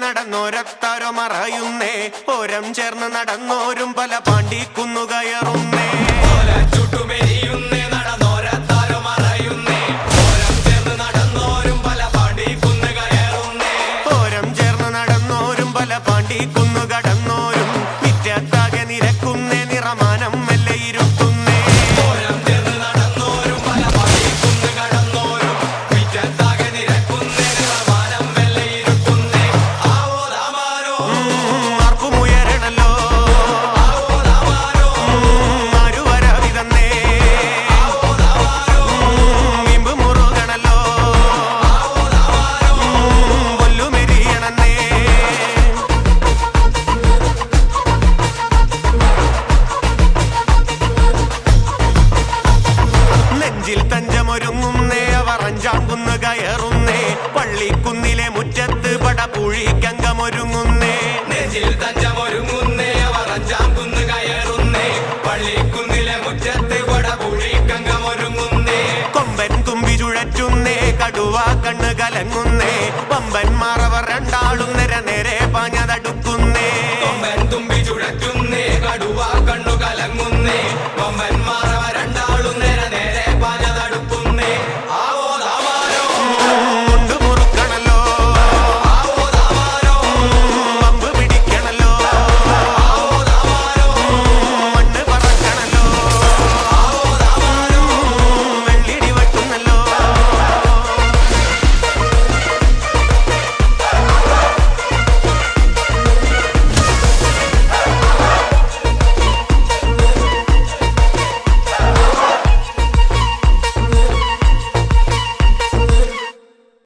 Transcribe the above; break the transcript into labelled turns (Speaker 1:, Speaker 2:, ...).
Speaker 1: നടന്നോരത്താരോ മറയുന്നേ ഓരം ചേർന്ന് നടന്നോരും പല പാണ്ടിക്കുന്നു കയറുന്നേ ചുട്ടുമെരിയുന്നേ നടന്നോരത്താരോ മറയുന്നേ ഓരം ചേർന്ന് നടന്നോരും പല പാണ്ടിക്കുന്നു കയറുന്നേ ഓരം ചേർന്ന് നടന്നോരും പല പാണ്ടിക്കുന്നു കടന്നോരും വിറ്റത്താകെ നിരക്കുന്നേ നിറമാനം മെല്ലെ ഇരുത്തുന്നേ ഓരം ചേർന്ന് നടന്നോരും പല പാണ്ടിക്കുന്നു കടന്നോരും വിറ്റത്താകെ നിരക്കുന്നേ നിറമാനം മെല്ലെ ഇരുത്തുന്നേ ആവോ ദാമാരോ ആർപ്പുമുയരണല്ലോ ആവോ ദാമാരോ ആരുവരവി തന്നേ ആവോ ദാമാരോ ഇമ്പ് മുറുകണല്ലോ ആവോ ദാമാരോ കൊല്ലുമെരിയണന്നേ നെഞ്ചിൽ തഞ്ചമൊരുങ്ങുന്നേ അവർ അഞ്ചാംകുന്ന് കയറുന്നേ പള്ളിക്കുന്നിലെ മുറ്റത്ത് പടപുഴിക്കങ്കമൊരുങ്ങുന്നേ നെഞ്ചിൽ തഞ്ചമൊരുങ്ങുന്നേ അവർ അഞ്ചാംകുന്ന് കയറുന്നേ പള്ളിക്കുന്നിലെ മുറ്റത്ത് പടപുഴിക്കങ്കമൊരുങ്ങുന്നേ കൊമ്പൻ തുമ്പി ചുഴറ്റുന്നേ കടുവ കണ്ണ് കലങ്ങുന്നേ പമ്പന്മാർ അവർ രണ്ടാളും നേരെ പാഞ്ഞതടുക്കുന്നേ കൊമ്പൻ തുമ്പി ചുഴറ്റുന്നേ